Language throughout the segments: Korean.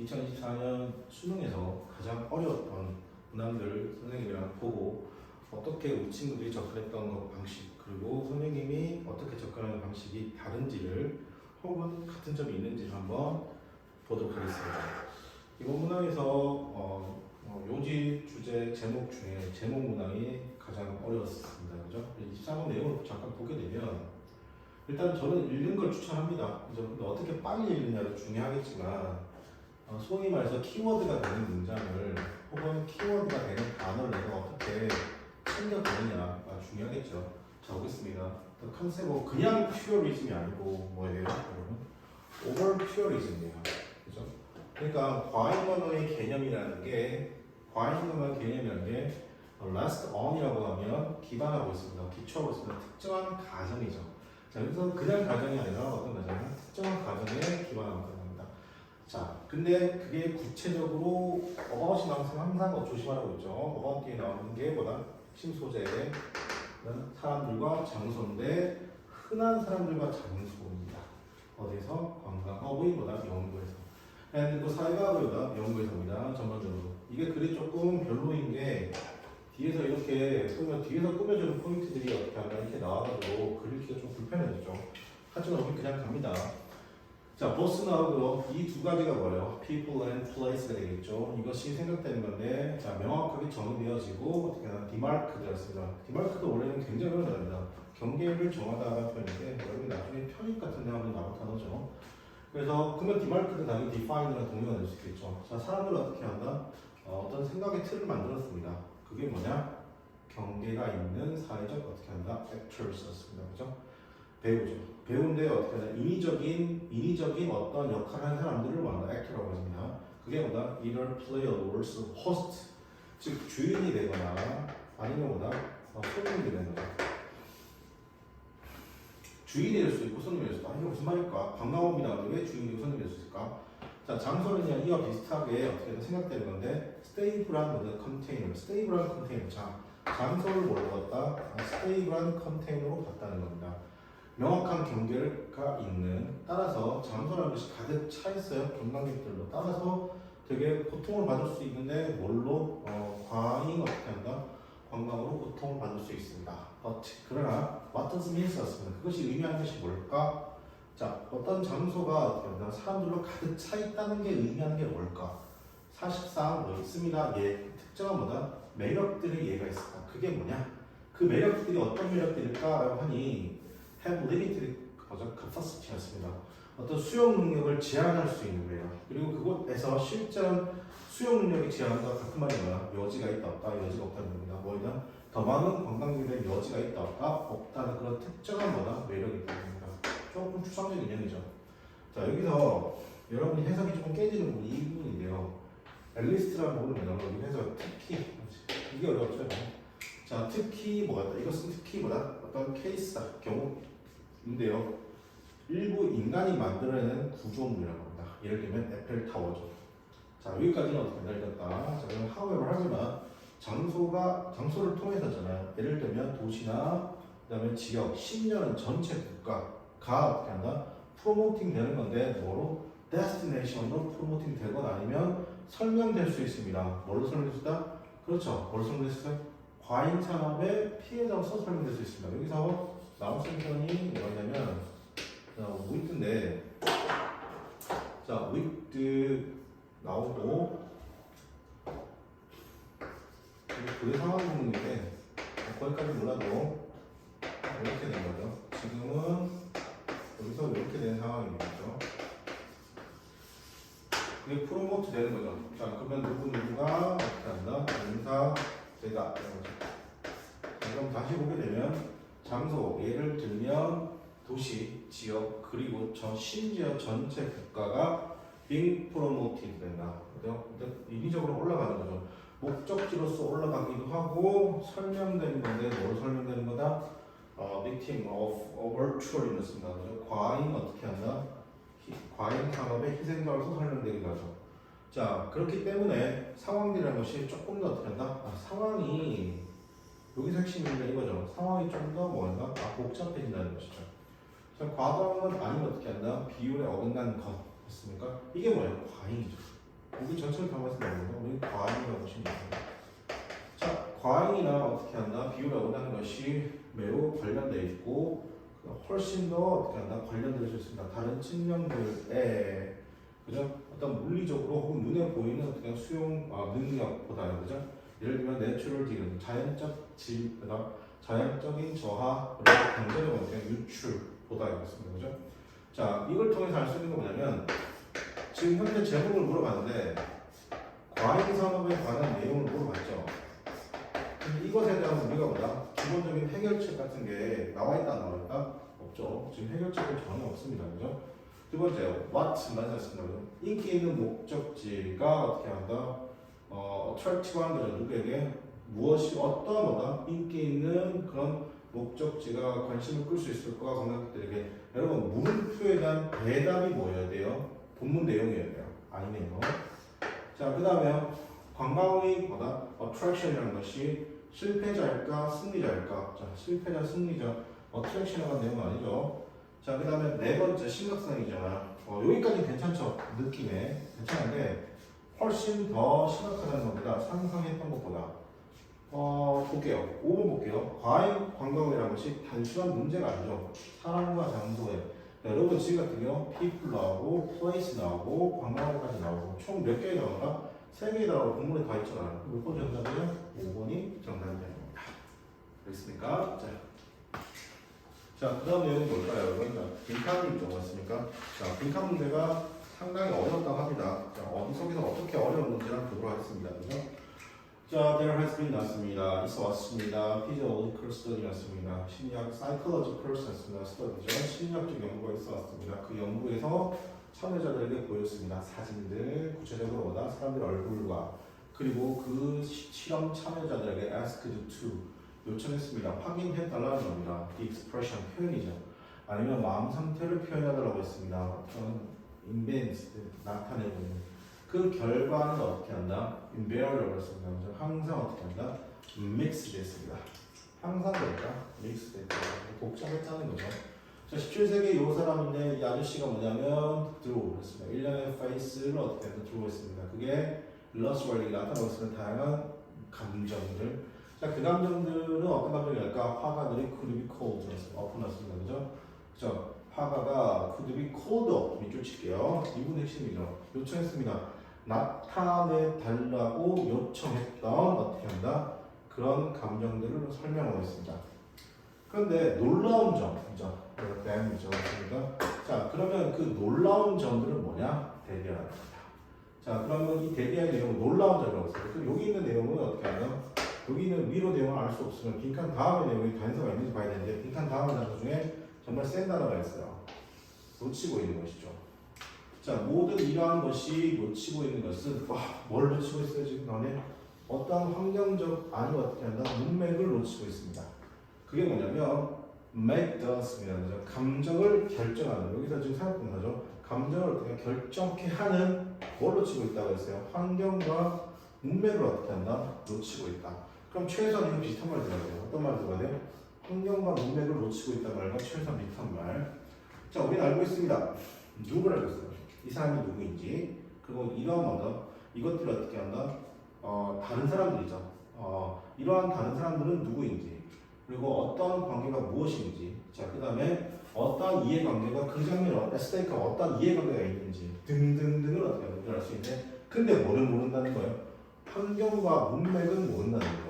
2024년 수능에서 가장 어려웠던 문항들 선생님이랑 보고 어떻게 우리 친구들이 접근했던 것 방식, 그리고 선생님이 어떻게 접근하는 방식이 다른지를 혹은 같은 점이 있는지를 한번 보도록 하겠습니다. 이번 문항에서 요지 주제 제목 중에 제목 문항이 가장 어려웠습니다. 그죠? 24번 내용을 잠깐 보게 되면 일단 저는 읽는 걸 추천합니다. 근데 어떻게 빨리 읽느냐도 중요하겠지만 소위 말해서 키워드가 되는 문장을 혹은 키워드가 되는 단어를 내가 어떻게 챙겨보느냐가 중요하겠죠. 자, 보겠습니다. 컨셉은 그냥 퓨어리즘이 아니고 뭐예요? 오버 퓨어리즘이에요. 그죠? 그러니까 과잉 언어의 개념이라는 게 last on이라고 하면 기반하고 있습니다. 기초하고 있습니다. 특정한 가정이죠. 자, 여기서 그냥 가정이 아니라 어떤 가정이냐? 특정한 가정에 기반하고 있습니다. 자, 근데 그게 구체적으로 어바웃이 항상 조심하라고 있죠. 어바웃 뒤에 나오는 게 뭐다? 핵심 소재는 사람들과 장소인데 흔한 사람들과 장소입니다. 어디서? 관광, 어부인보다 연구에서. 그 사회과학보다 연구에서입니다. 전반적으로. 이게 글이 조금 별로인 게 뒤에서 이렇게 뒤에서 꾸며주는 포인트들이 어떻게 하면 이렇게 나와가지고 글 읽기가 좀 불편해지죠. 하지만 우리 그냥 갑니다. 자, 버스 나오고요. 이 두 가지가 뭐예요? people and place가 되겠죠. 이것이 생각되는 건데, 자, 명확하게 정의되어지고, 어떻게 하나, 디마크 되었습니다. 디마크도 원래는 굉장히 어렵습니다. 경계를 정하다라는 표현인데, 여러분이 나중에 편입 같은 데 한번 나올 단어죠. 그래서, 그러면 디마크도 당연히 define이랑 동의가 될 수 있겠죠. 자, 사람들은 어떻게 한다? 어떤 생각의 틀을 만들었습니다. 그게 뭐냐? 경계가 있는 사회적 어떻게 한다? actors였습니다. 그죠? 배우죠. 배우인데 어떻게 하냐? 인위적인 어떤 역할을 하는 사람들을 말한다. actor라고 합니다. 그게 뭐다? either player or host. 즉 주인이 되거나 아니면 뭐다? 손님이 되는 거다. 주인이 될 수 있고 손님이 될 수 있다. 이게 무슨 말일까? 관광업이 나오는데 왜 주인이고 손님이 될 수 있을까? 자, 장소는 이와 비슷하게 어떻게 생각되는 건데 스테이블한 컨테이너. 스테이블한 컨테이너. 자, 장소를 뭘로 봤다? 스테이블한 컨테이너로 봤다는 겁니다. 명확한 경계가 있는, 따라서 장소라는 것이 가득 차 있어요. 관광객들로. 따라서 되게 고통을 받을 수 있는데 뭘로? 과잉 어떻게 한다? 관광으로 고통을 받을 수 있습니다. 그러나 what does mean 썼습니다. 그것이 의미하는 것이 뭘까? 자, 어떤 장소가 어떻게 한다? 사람들로 가득 차 있다는 게 의미하는 게 뭘까? 사실상 뭐 있습니다. 특정한 뭐다? 매력들의 예가 있을까? 그게 뭐냐? 그 매력들이 어떤 매력들일까라고 하니 have limited capacity였습니다. 어떤 수용 능력을 제한할 수 있는 매력. 그리고 그곳에서 실전 수용 능력이 제한과 같은 말이 뭐야? 여지가 있다 없다, 여지가 없다는 겁니다. 뭐냐? 더 많은 관광객의 여지가 있다 없다, 없다는 그런 특정한 뭐다? 매력이 있다는 겁니다. 조금 추상적 인형이죠. 자, 여기서 여러분이 해석이 조금 깨지는 부분이 이 부분인데요. 앨리스트라는 부분을 여러분이 해석 특히 이게 어려웠죠. 자, 특히 뭐가 있다? 이것은 특히 뭐다? 어떤 케이스다, 경우인데요. 일부 인간이 만들어내는 구조물이라고 합니다. 예를 들면 에펠타워죠. 자, 여기까지는 어떻게 날렸다. 자, 그럼 하지만 장소를 통해서잖아요. 예를 들면 도시나 그다음에 지역, 심지어는 전체 국가가 어떻게 한다? 프로모팅 되는 건데 뭐로? 데스티네이션으로 프로모팅 되거나 아니면 설명될 수 있습니다. 뭘로 설명될 수 있다? 그렇죠. 뭘로 설명될 수 있어요? 과잉 산업의 피해자로서 설명될 수 있습니다. 여기서 나온 센션이 뭐냐면 위드인데, 자, 위드 나오고 그게 상황 부분인데 거기까지 몰라도 이렇게 된 거죠. 지금은 여기서 이렇게 된 상황입니다. 그게 프로모트 되는 거죠. 자, 그러면 누구가 어떻게 한다? 인사 되다. 그럼 다시 보게 되면 장소, 예를 들면 도시, 지역, 그리고 심지어 전체 국가가 being promoted 된다. 인위적으로 올라가는 거죠. 목적지로서 올라가기도 하고 설명되는 건데 뭘 설명되는 거다? victim of virtual이었습니다. 과잉 어떻게 한다? 과잉 산업의 희생자로서 설명되기도 하죠. 자, 그렇기 때문에 상황이라는 것이 조금 더 어떻게 한다? 상황이 여기서 핵심인데 이거죠. 상황이 좀 더 뭔가 복잡해진다는 것이죠. 자, 과도한 건 아니면 어떻게 한다? 비율에 어긋난 것. 맞습니까? 이게 뭐예요? 과잉이죠. 여기 전체를 담았습니다. 우리 과잉이라고 보시면 됩니다. 자, 과잉이나 어떻게 한다? 비율을 원하는 것이 매우 관련되어 있고 훨씬 더 어떻게 한다? 관련될 수 있습니다. 다른 측면들에 그죠? 어떤 물리적으로 혹은 눈에 보이는 어떤 수용 능력보다는 그죠? 예를 들면 내추럴 딜은 자연적 자연적인 저하 그리고 경제적 어떤 유출보다 이렇습니다. 그죠? 자, 이걸 통해서 알 수 있는 건 뭐냐면 지금 현재 제목을 물어봤는데 과잉 산업에 관한 내용을 물어봤죠. 근데 이것에 대한 우리가 뭐다? 기본적인 해결책 같은 게 나와 있다 안 나와 있다? 없죠. 지금 해결책은 전혀 없습니다. 그죠? 두 번째, what 맞았습니다. 인기 있는 목적지가 어떻게 한다? attractive한 거죠. 누구에게? 무엇이 어떤 뭐다? 인기 있는 그런 목적지가 관심을 끌 수 있을 거가 관광객들에게 여러분 물음표에 대한 대답이 뭐여야 돼요? 본문 내용이어야 돼요. 아니네요. 자, 그 다음에 관광의 뭐다? attraction이라는 것이 실패자일까 승리자일까? 자, 실패자 승리자 attraction이라는 내용은 아니죠. 자, 그 다음에 네 번째 심각성이잖아. 여기까지 괜찮죠? 느낌에 괜찮은데 훨씬 더 심각하다는 겁니다. 상상했던 것보다. 볼게요. 5번 볼게요. 과잉 관광이라는 것이 단순한 문제가 아니죠. 사람과 장소에. 여러분 지금 같은 경우 people 나오고 place 나오고 관광까지 나오고 총 몇 개가 나오나? 3개가 나오고 본문에 다 있잖아요. 몇 번 정답이냐? 5번이 정답입니다. 됐습니까? 자, 그 다음 내용은 뭘까요? 여러분, 빈칸이 적었습니까? 자, 빈칸 문제가 상당히 어려웠다고 합니다. 자, 어디서기서 어떻게 어려웠는지를 보도록 하겠습니다. 그죠? 자, there has been 났습니다. 있어 왔습니다. physiological study 났습니다. 심리학 psychological study죠. 심리학적 연구가 있어 왔습니다. 그 연구에서 참여자들에게 보였습니다. 사진들, 구체적으로 보다 사람들 얼굴과 그리고 그 실험 참여자들에게 asked to 요청했습니다. 확인해달라는 겁니다. The expression 표현이죠. 아니면 마음 상태를 표현해달라고 했습니다. 어떤 invent 나타내고 있는 그 결과는 어떻게 한다? invariable라고 했습니다. 항상 어떻게 한다? mix 됐습니다. 항상 될까? mix 됐다. 복잡했다는 거죠. 자, 17세기 요 사람인데 이 아저씨가 뭐냐면 draw 했습니다. 1년의 face를 어떻게 해서 draw 했습니다. 그게 illustrating이 나타나고 있으면 다양한 감정들. 자, 그 감정들은 어떤 감정일까? 화가들이 could be cold 엎어놨습니다. 그죠? 그죠? 화가가 could be cold up 밑줄 칠게요. 이분 핵심이죠. 요청했습니다. 나타내달라고 요청했던 어떻게 한다? 그런 감정들을 설명하고 있습니다. 그런데 놀라운 점이죠. 댐이죠. 자, 그러면 그 놀라운 점들은 뭐냐? 대비하는 겁니다. 자, 그러면 이 대비할 내용은 놀라운 점이라고 했어요. 여기 있는 내용은 어떻게 하냐? 여기 있는 위로 내용을 알 수 없으면 빈칸 다음의 내용이 단서가 있는지 봐야 되는데 빈칸 다음의 단서 중에 정말 센 단어가 있어요. 놓치고 있는 것이죠. 자, 모든 이러한 것이 놓치고 있는 것은 뭘 놓치고 있어요 지금 너네? 어떤 환경적 아니면 어떻게 한다? 문맥을 놓치고 있습니다. 그게 뭐냐면 make does입니다. 감정을 결정하는 여기서 지금 생각보는 거죠. 감정을 어떻게 결정케 하는 뭘 놓치고 있다고 했어요. 환경과 문맥을 어떻게 한다? 놓치고 있다. 그럼 최소한 이거 비슷한 말 들어야 돼요. 어떤 말 들어야 돼요? 환경과 문맥을 놓치고 있다는 말과 최소한 비슷한 말. 자, 우리는 알고 있습니다. 누구를 알고 있어요? 이 사람이 누구인지. 그리고 이러한 뭐다? 이것들을 어떻게 한다? 다른 사람들이죠. 이러한 다른 사람들은 누구인지. 그리고 어떤 관계가 무엇인지. 자, 그 다음에 어떤 이해관계가 그 장면에 스테이크가 어떤 이해관계가 있는지 등등등을 어떻게 하는지 알 수 있는데 근데 뭐를 모른다는 거예요? 환경과 문맥은 모른다는 거예요.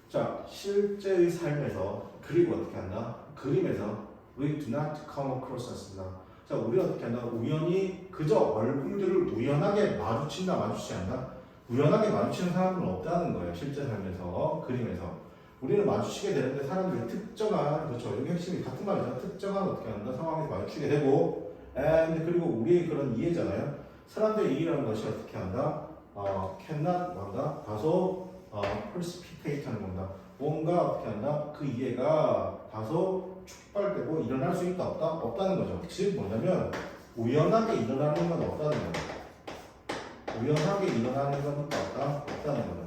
자, 실제의 삶에서 그리고 어떻게 한다? 그림에서 we do not come across 습니다. 자, 우리가 어떻게 한다? 우연히 그저 얼굴들을 우연하게 마주친다, 마주치지 않나? 우연하게 마주치는 사람은 없다는 거예요. 실제 삶에서, 그림에서. 우리는 마주치게 되는데 사람들이 특정한, 그렇죠. 여기 핵심이 같은 말이죠. 특정한 어떻게 한다? 상황에서 마주치게 되고, and 그리고 우리의 그런 이해잖아요. 사람들의 이해라는 것이 어떻게 한다? cannot 뭔가 다소 precipitate 하는 겁니다. 뭔가 어떻게 한다? 그 이해가 다소 촉발되고 일어날 수 있다 없다? 없다는 거죠. 즉 뭐냐면 우연하게 일어나는 건 없다는 거죠. 우연하게 일어나는 건 없다? 없다는 거죠.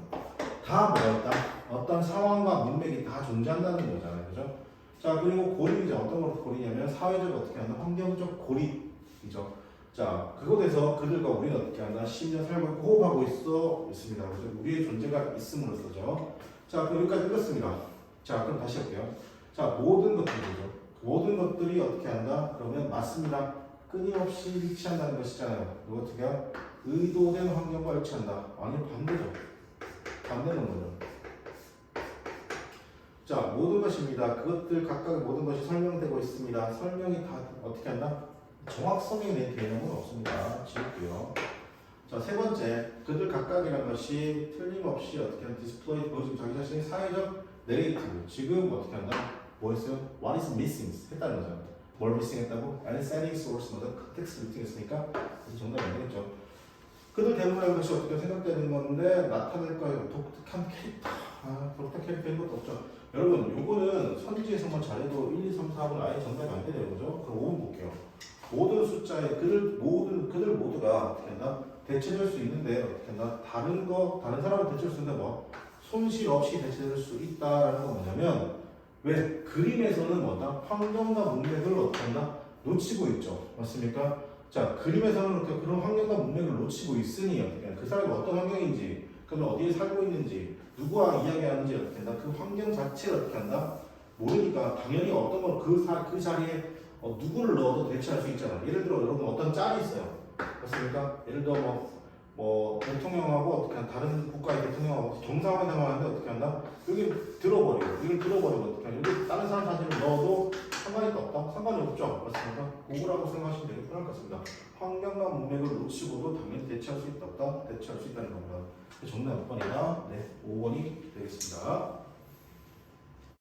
다 뭐였다? 어떤 상황과 문맥이 다 존재한다는 거잖아요. 그죠? 자, 그리고 고립이죠. 어떤 것부터 고리냐면 사회적 어떻게 하는 환경적 고립이죠. 자, 그곳에서 그들과 우리는 어떻게 한다? 10년 살고 있고 호흡하고 있습니다. 그래서 우리의 존재가 있음으로써죠. 자, 그럼 여기까지 끝났습니다. 자, 그럼 다시 할게요. 자, 모든 것들이죠. 모든 것들이 어떻게 한다? 그러면 맞습니다. 끊임없이 일치한다는 것이잖아요. 이거 어떻게 해요? 의도된 환경과 일치한다. 아니, 반대죠. 반대는 뭐죠? 자, 모든 것입니다. 그것들 각각의 모든 것이 설명되고 있습니다. 설명이 다 어떻게 한다? 정확성에 대한 개념은 없습니다. 지울게요. 자, 세 번째, 그들 각각이라는 것이 틀림없이 어떻게 하면 디스플레이 보여주고 자기 자신의 사회적 네이티브. 지금 어떻게 한다? 뭐 했어요? What is missing? 했다는 거죠. 뭘 missing 했다고? And setting source 모두 컨텍스트 미팅 했으니까 정답이 안 되겠죠. 그들 대부분의 것이 어떻게 생각되는 건데 나타낼 거예요. 독특한 캐릭터. 독특한 캐릭터인 것도 없죠. 여러분, 요거는 선지에서만 잘해도 1, 2, 3, 4분 아예 정답이 안 되네요. 그죠? 그럼 5번 볼게요. 모든 숫자에 그들 모두가 어떻게 한다? 대체될 수 있는데 어떻게 한다? 다른 사람을 대체할 수 있는데 뭐 손실 없이 대체될 수 있다라는 건 뭐냐면 왜 그림에서는 뭐다? 환경과 문맥을 어떻게 한다? 놓치고 있죠. 맞습니까? 자, 그림에서는 이렇게 그런 환경과 문맥을 놓치고 있으니 어떻게 한다? 그 사람이 어떤 환경인지, 그러면 어디에 살고 있는지, 누구와 이야기하는지 어떻게 한다? 그 환경 자체를 어떻게 한다? 모르니까 당연히 어떤 걸 그 자리에 누구를 넣어도 대체할 수 있잖아. 예를 들어 여러분 어떤 짤이 있어요. 맞습니까? 예를 들어 뭐 대통령하고 어떻게 한다? 다른 국가의 대통령하고 정상회담하는데 어떻게 한다? 여기 들어버리고 이걸 들어버리고 어떻게 한다? 여기 다른 사람 사진을 넣어도 상관이 없다? 상관이 없죠. 맞습니까? 그거라고 생각하시면 되게 편할 것 같습니다. 환경과 문맥을 놓치고도 당연히 대체할 수 있다 없다? 대체할 수 있다는 겁니다. 정답 몇 번이다? 네, 5번이 되겠습니다.